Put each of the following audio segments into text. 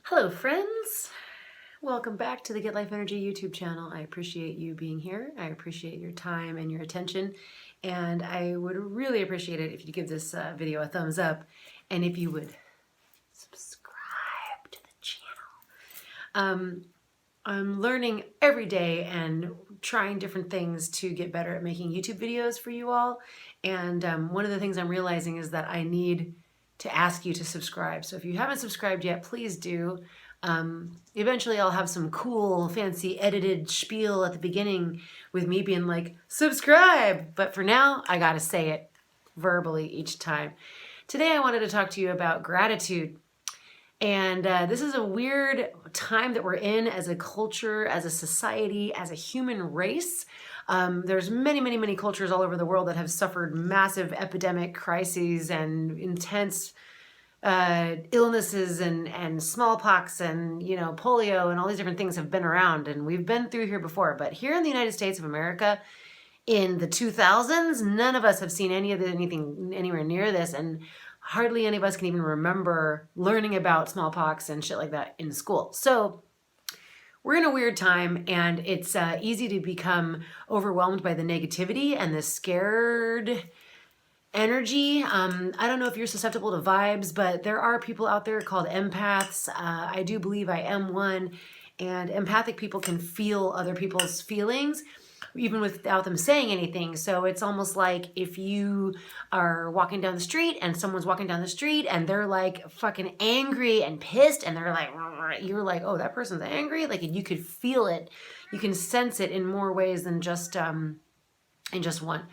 Hello friends! Welcome back to the Get Life Energy YouTube channel. I appreciate you being here. I appreciate your time and your attention. And I would really appreciate it if you give this video a thumbs up and if you would subscribe to the channel. I'm learning every day and trying different things to get better at making YouTube videos for you all. And one of the things I'm realizing is that I need to ask you to subscribe. So if you haven't subscribed yet, please do. Eventually I'll have some cool, fancy edited spiel at the beginning with me being like, subscribe. But for now, I gotta say it verbally each time. Today I wanted to talk to you about gratitude. And this is a weird time that we're in as a culture, as a society, as a human race. There's many cultures all over the world that have suffered massive epidemic crises and intense illnesses and smallpox and polio and all these different things have been around, and we've been through here before. But here in the United States of America in the 2000s, none of us have seen anything anywhere near this, and hardly any of us can even remember learning about smallpox and shit like that in school. So we're in a weird time, and it's easy to become overwhelmed by the negativity and the scared energy. I don't know if you're susceptible to vibes, but there are people out there called empaths. I do believe I am one, and empathic people can feel other people's feelings even without them saying anything. So it's almost like if you are walking down the street and someone's walking down the street and they're like fucking angry and pissed and they're like, you're like, oh, that person's angry. Like, you could feel it. You can sense it in more ways than just in just one.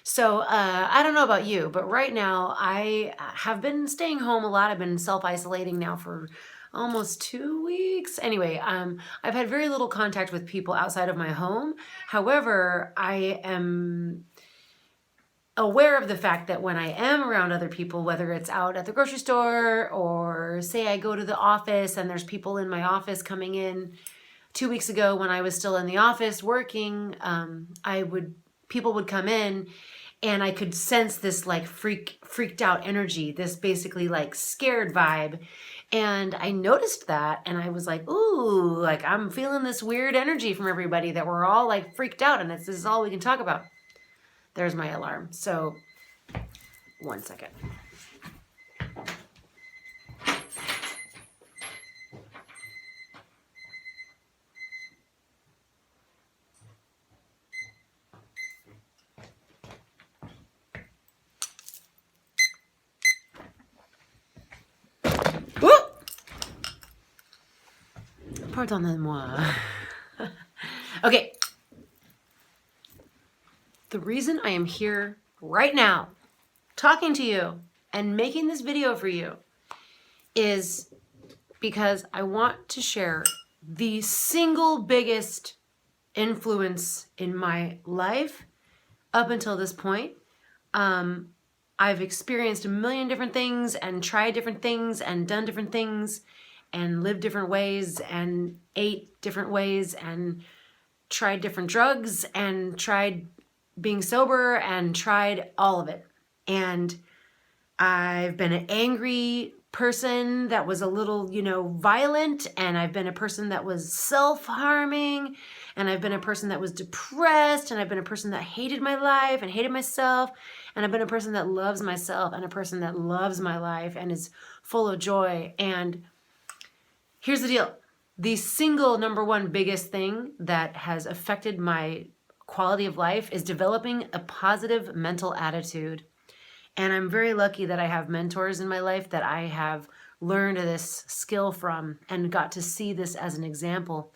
So I don't know about you, but right now I have been staying home a lot. I've been self-isolating now for almost 2 weeks. Anyway, I've had very little contact with people outside of my home. However, I am aware of the fact that when I am around other people, whether it's out at the grocery store or say I go to the office and there's people in my office coming in. 2 weeks ago when I was still in the office working, people would come in and I could sense this like freaked out energy, this basically like scared vibe. And I noticed that and I was like, ooh, like I'm feeling this weird energy from everybody that we're all like freaked out, and this is all we can talk about. There's my alarm. So 1 second. Pardonnez-moi. Okay. The reason I am here right now, talking to you and making this video for you, is because I want to share the single biggest influence in my life up until this point. I've experienced a million different things and tried different things and done different things and lived different ways and ate different ways and tried different drugs and tried being sober and tried all of it. And I've been an angry person that was a little, violent, and I've been a person that was self-harming, and I've been a person that was depressed, and I've been a person that hated my life and hated myself, and I've been a person that loves myself and a person that loves my life and is full of joy. And here's the deal. The single number one biggest thing that has affected my quality of life is developing a positive mental attitude. And I'm very lucky that I have mentors in my life that I have learned this skill from and got to see this as an example.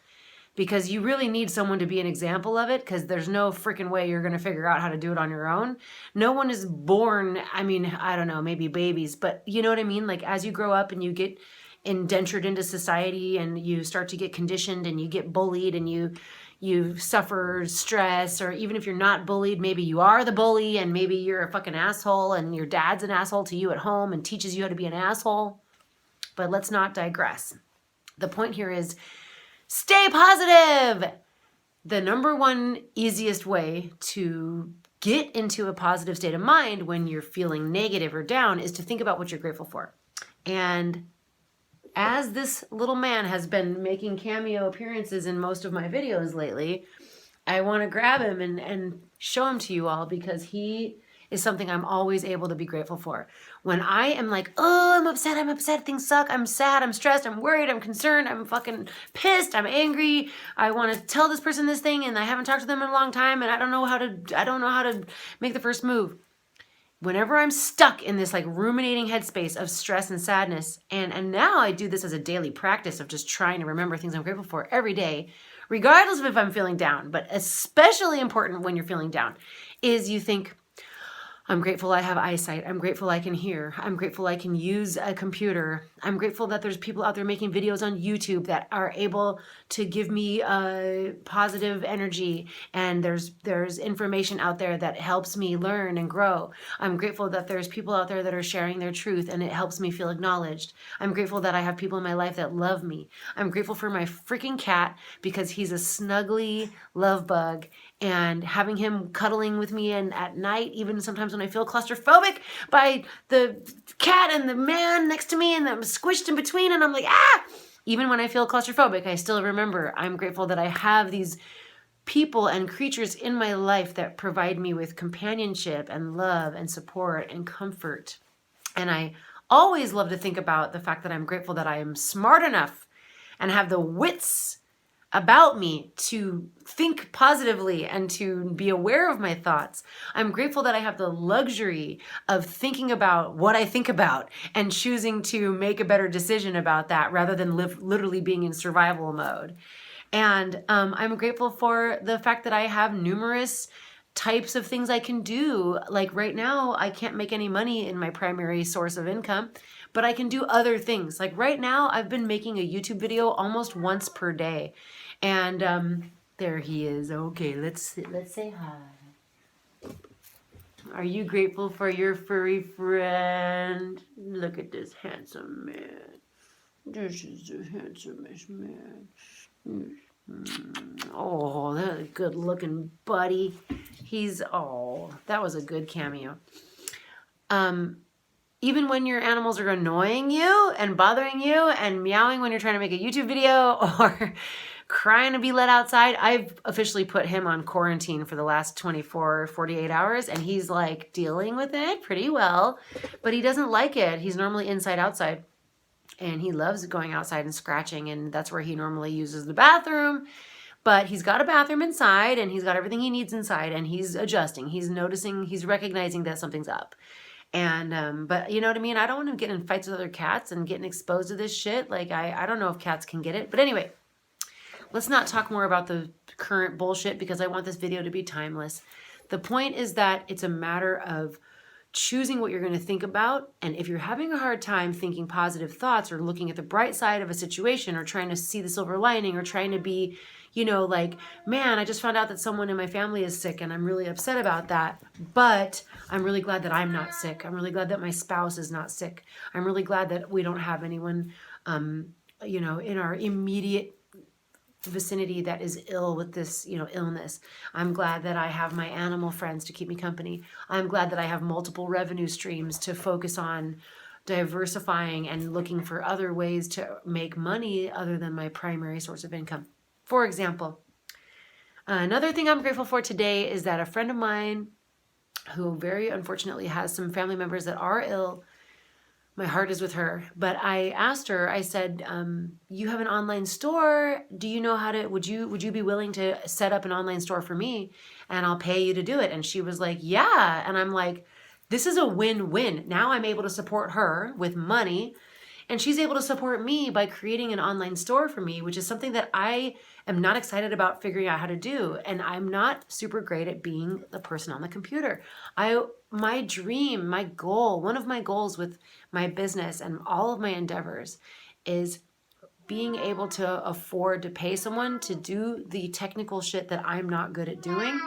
Because you really need someone to be an example of it, because there's no freaking way you're going to figure out how to do it on your own. No one is born, I mean, I don't know, maybe babies, but you know what I mean? Like as you grow up and you get indentured into society and you start to get conditioned and you get bullied and you suffer stress, or even if you're not bullied, maybe you are the bully and maybe you're a fucking asshole and your dad's an asshole to you at home and teaches you how to be an asshole. But let's not digress. The point here is stay positive. The number one easiest way to get into a positive state of mind when you're feeling negative or down is to think about what you're grateful for. And as this little man has been making cameo appearances in most of my videos lately, I want to grab him and show him to you all, because he is something I'm always able to be grateful for. When I am like, oh, I'm upset, things suck, I'm sad, I'm stressed, I'm worried, I'm concerned, I'm fucking pissed, I'm angry, I want to tell this person this thing and I haven't talked to them in a long time and I don't know how to make the first move. Whenever I'm stuck in this like ruminating headspace of stress and sadness, and now I do this as a daily practice of just trying to remember things I'm grateful for every day, regardless of if I'm feeling down, but especially important when you're feeling down, is you think, I'm grateful I have eyesight. I'm grateful I can hear. I'm grateful I can use a computer. I'm grateful that there's people out there making videos on YouTube that are able to give me positive energy, and there's information out there that helps me learn and grow. I'm grateful that there's people out there that are sharing their truth and it helps me feel acknowledged. I'm grateful that I have people in my life that love me. I'm grateful for my freaking cat because he's a snuggly love bug, and having him cuddling with me and at night, even sometimes when I feel claustrophobic by the cat and the man next to me and I'm squished in between and I'm like, ah! Even when I feel claustrophobic, I still remember I'm grateful that I have these people and creatures in my life that provide me with companionship and love and support and comfort. And I always love to think about the fact that I'm grateful that I am smart enough and have the wits about me to think positively and to be aware of my thoughts. I'm grateful that I have the luxury of thinking about what I think about and choosing to make a better decision about that rather than literally being in survival mode. And I'm grateful for the fact that I have numerous types of things I can do. Like right now, I can't make any money in my primary source of income, but I can do other things. Like right now, I've been making a YouTube video almost once per day. And there he is. Okay, let's say hi. Are you grateful for your furry friend? Look at this handsome man. This is the handsomest man. Oh, that's a good looking buddy. That was a good cameo. Even when your animals are annoying you and bothering you and meowing when you're trying to make a YouTube video or crying to be let outside, I've officially put him on quarantine for the last 24, 48 hours, and he's like dealing with it pretty well, but he doesn't like it. He's normally inside outside, and he loves going outside and scratching, and that's where he normally uses the bathroom. But he's got a bathroom inside, and he's got everything he needs inside, and he's adjusting. He's noticing, he's recognizing that something's up. And but you know what I mean? I don't want him getting in fights with other cats and getting exposed to this shit. Like I don't know if cats can get it. But anyway, let's not talk more about the current bullshit because I want this video to be timeless. The point is that it's a matter of choosing what you're going to think about. And if you're having a hard time thinking positive thoughts or looking at the bright side of a situation or trying to see the silver lining or trying to be, you know, like, man, I just found out that someone in my family is sick and I'm really upset about that. But I'm really glad that I'm not sick. I'm really glad that my spouse is not sick. I'm really glad that we don't have anyone, you know, in our immediate vicinity that is ill with this, you know, illness. I'm glad that I have my animal friends to keep me company. I'm glad that I have multiple revenue streams to focus on diversifying and looking for other ways to make money other than my primary source of income. For example, another thing I'm grateful for today is that a friend of mine who very unfortunately has some family members that are ill, my heart is with her. But I asked her, I said, you have an online store. Do you know how to, would you be willing to set up an online store for me and I'll pay you to do it? And she was like, yeah. And I'm like, this is a win-win. Now I'm able to support her with money and she's able to support me by creating an online store for me, which is something that I am not excited about figuring out how to do. And I'm not super great at being the person on the computer. My dream, my goal, one of my goals with my business and all of my endeavors is being able to afford to pay someone to do the technical shit that I'm not good at doing.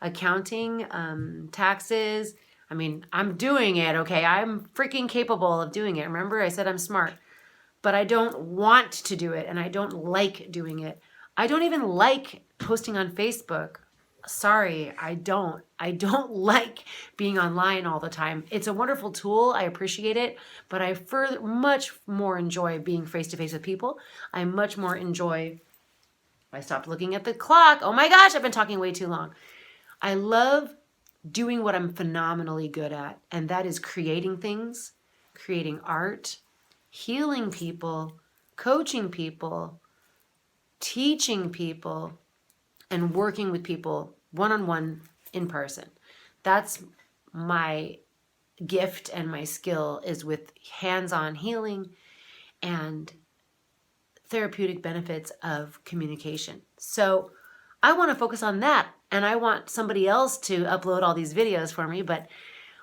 Accounting, taxes. I mean, I'm doing it, okay? I'm freaking capable of doing it. Remember, I said I'm smart. But I don't want to do it, and I don't like doing it. I don't even like posting on Facebook. sorry, I don't like being online all the time. It's a wonderful tool. I appreciate it, but I much more enjoy being face-to-face with people. I much more enjoy, I stopped looking at the clock. Oh my gosh, I've been talking way too long. I love doing what I'm phenomenally good at, and that is creating things, creating art, healing people, coaching people, teaching people, and working with people one-on-one in person. That's my gift, and my skill is with hands-on healing and therapeutic benefits of communication. So I want to focus on that, and I want somebody else to upload all these videos for me. But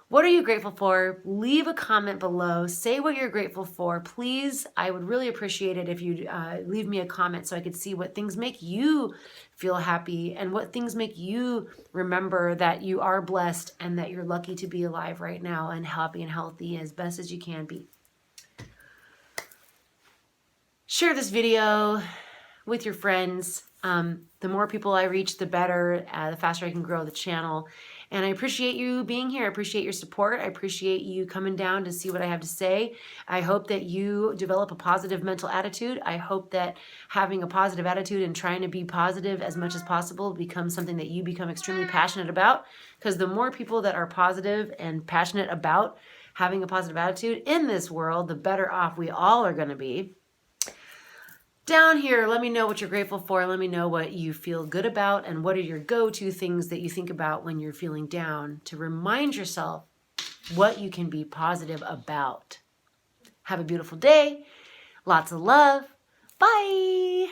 what are you grateful for? Leave a comment below. Say what you're grateful for. Please, I would really appreciate it if you leave me a comment so I could see what things make you feel happy and what things make you remember that you are blessed and that you're lucky to be alive right now and happy and healthy as best as you can be. Share this video with your friends. The more people I reach, the better, the faster I can grow the channel. And I appreciate you being here. I appreciate your support. I appreciate you coming down to see what I have to say. I hope that you develop a positive mental attitude. I hope that having a positive attitude and trying to be positive as much as possible becomes something that you become extremely passionate about. Because the more people that are positive and passionate about having a positive attitude in this world, the better off we all are going to be. Down here, let me know what you're grateful for. Let me know what you feel good about and what are your go-to things that you think about when you're feeling down to remind yourself what you can be positive about. Have a beautiful day. Lots of love. Bye.